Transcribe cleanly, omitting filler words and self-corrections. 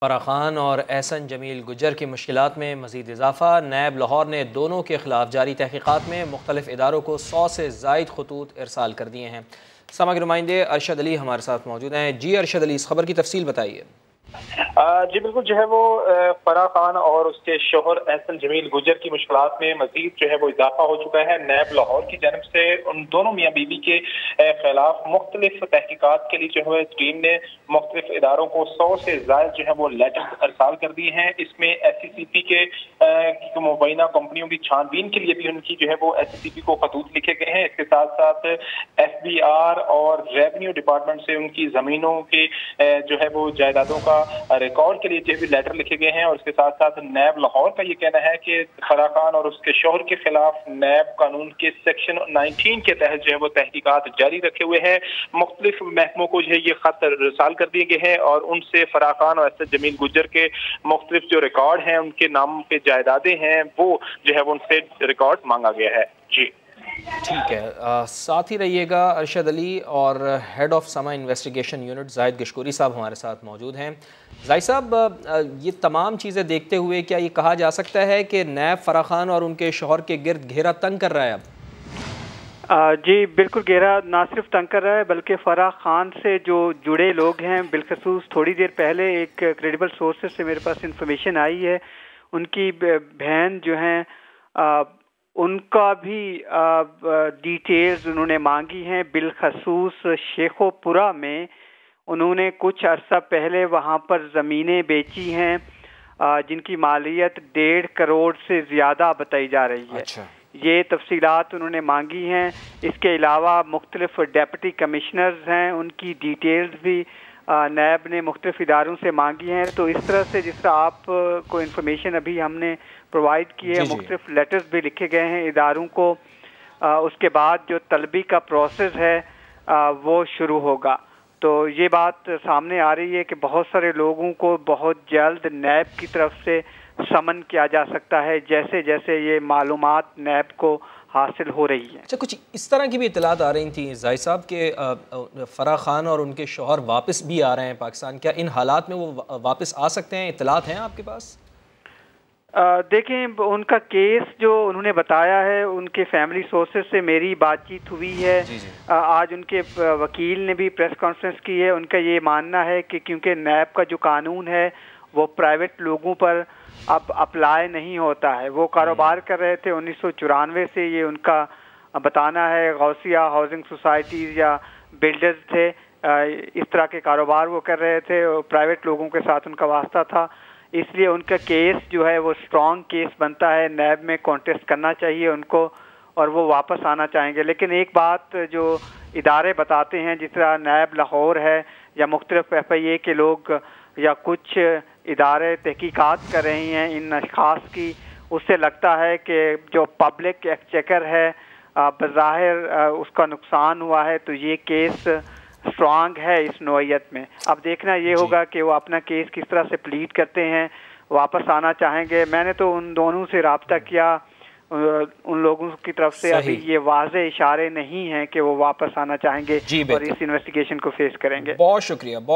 فرح خان اور احسن جمیل گجر کی مشکلات میں مزید اضافہ۔ نیب لاہور نے دونوں کے خلاف جاری تحقیقات میں مختلف اداروں کو 100 سے زائد خطوط ارسال کر دیے ہیں۔ سما کے نمائندے ارشد علی ہمارے ساتھ موجود ہیں۔ جی ارشد علی، اس خبر کی تفصیل بتائیے۔ جی بالکل، جو ہے وہ فرح خان اور اس کے شوہر احسن جمیل گجر کی مشکلات میں مزید جو ہے وہ اضافہ ہو چکا ہے۔ نیب لاہور کی جانب سے ان دونوں میاں بیوی کے خلاف مختلف تحقیقات کے لیے جو ہے ٹیم نے مختلف اداروں کو 100 سے زائد جو ہے وہ لیٹر ارسال کر دیے ہیں۔ اس میں ایس سی سی پی کے مبینہ کمپنیوں کی چھان بین کے لیے بھی ان کی جو ہے وہ ایس سی سی پی کو خطوط لکھے گئے ہیں۔ اس کے ساتھ ساتھ ایف بی آر اور ریونیو ڈپارٹمنٹ سے ان کی زمینوں کے جو ہے وہ جائیدادوں کا ریکارڈ کے لیے جو بھی لیٹر لکھے گئے ہیں، اور اس کے ساتھ ساتھ نیب لاہور کا یہ کہنا ہے کہ فرح خان اور اس کے شوہر کے خلاف نیب قانون کے سیکشن 19 کے تحت جو ہے وہ تحقیقات جاری رکھے ہوئے ہیں۔ مختلف محکموں کو جو ہے یہ خط ارسال کر دیے گئے ہیں اور ان سے فرح خان اور احسن جمیل گجر کے مختلف جو ریکارڈ ہیں، ان کے نام پہ جائیدادیں ہیں، وہ جو ہے وہ ان سے ریکارڈ مانگا گیا ہے۔ جی ٹھیک ہے، ساتھ ہی رہیے گا ارشد علی، اور ہیڈ آف سما انویسٹیگیشن یونٹ زاہد گشکوری صاحب ہمارے ساتھ موجود ہیں۔ زاہد صاحب، یہ تمام چیزیں دیکھتے ہوئے کیا یہ کہا جا سکتا ہے کہ نیب فرح خان اور ان کے شوہر کے گرد گھیرا تنگ کر رہا ہے اب؟ جی بالکل، گھیرا نہ صرف تنگ کر رہا ہے بلکہ فرح خان سے جو جڑے لوگ ہیں، بالخصوص تھوڑی دیر پہلے ایک کریڈیبل سورسز سے میرے پاس انفارمیشن آئی ہے، ان کی بہن جو ہیں ان کا بھی ڈیٹیلز انہوں نے مانگی ہیں۔ بالخصوص شیخو پورہ میں انہوں نے کچھ عرصہ پہلے وہاں پر زمینیں بیچی ہیں جن کی مالیت 1.5 کروڑ سے زیادہ بتائی جا رہی ہے۔ یہ تفصیلات انہوں نے مانگی ہیں۔ اس کے علاوہ مختلف ڈیپٹی کمشنرز ہیں، ان کی ڈیٹیلز بھی نیب نے مختلف اداروں سے مانگی ہیں۔ تو اس طرح سے جس طرح آپ کو انفارمیشن ابھی ہم نے پرووائڈ کی ہے، مختلف لیٹرز بھی لکھے گئے ہیں اداروں کو۔ اس کے بعد جو طلبی کا پروسیس ہے وہ شروع ہوگا۔ تو یہ بات سامنے آ رہی ہے کہ بہت سارے لوگوں کو بہت جلد نیب کی طرف سے سمن کیا جا سکتا ہے، جیسے جیسے یہ معلومات نیب کو حاصل ہو رہی ہے۔ اچھا، کچھ اس طرح کی بھی اطلاعات آ رہی تھیں زاہد صاحب کہ فرح خان اور ان کے شوہر واپس بھی آ رہے ہیں پاکستان، کیا ان حالات میں وہ واپس آ سکتے ہیں؟ اطلاعات ہیں آپ کے پاس؟ دیکھیں، ان کا کیس جو انہوں نے بتایا ہے، ان کے فیملی سورسز سے میری بات چیت ہوئی ہے۔ آج ان کے وکیل نے بھی پریس کانفرنس کی ہے۔ ان کا یہ ماننا ہے کہ کیونکہ نیب کا جو قانون ہے وہ پرائیویٹ لوگوں پر اب اپلائی نہیں ہوتا ہے۔ وہ کاروبار کر رہے تھے 1994 سے، یہ ان کا بتانا ہے۔ غوثیہ ہاؤسنگ سوسائٹیز یا بلڈرز تھے، اس طرح کے کاروبار وہ کر رہے تھے، اور پرائیویٹ لوگوں کے ساتھ ان کا واسطہ تھا۔ اس لیے ان کا کیس جو ہے وہ اسٹرانگ کیس بنتا ہے، نیب میں کانٹیسٹ کرنا چاہیے ان کو، اور وہ واپس آنا چاہیں گے۔ لیکن ایک بات جو ادارے بتاتے ہیں، جس طرح نیب لاہور ہے یا مختلف ایف آئی اے کے لوگ یا کچھ ادارے تحقیقات کر رہی ہیں ان اشخاص کی، اس سے لگتا ہے کہ جو پبلک ایکسچیکر ہے بظاہر اس کا نقصان ہوا ہے، تو یہ کیس اسٹرانگ ہے اس نوعیت میں۔ اب دیکھنا یہ ہوگا کہ وہ اپنا کیس کس طرح سے پلیڈ کرتے ہیں، واپس آنا چاہیں گے۔ میں نے تو ان دونوں سے رابطہ کیا، ان لوگوں کی طرف سے ابھی یہ واضح اشارے نہیں ہیں کہ وہ واپس آنا چاہیں گے اور اس انویسٹیگیشن کو فیس کریں گے۔ بہت شکریہ۔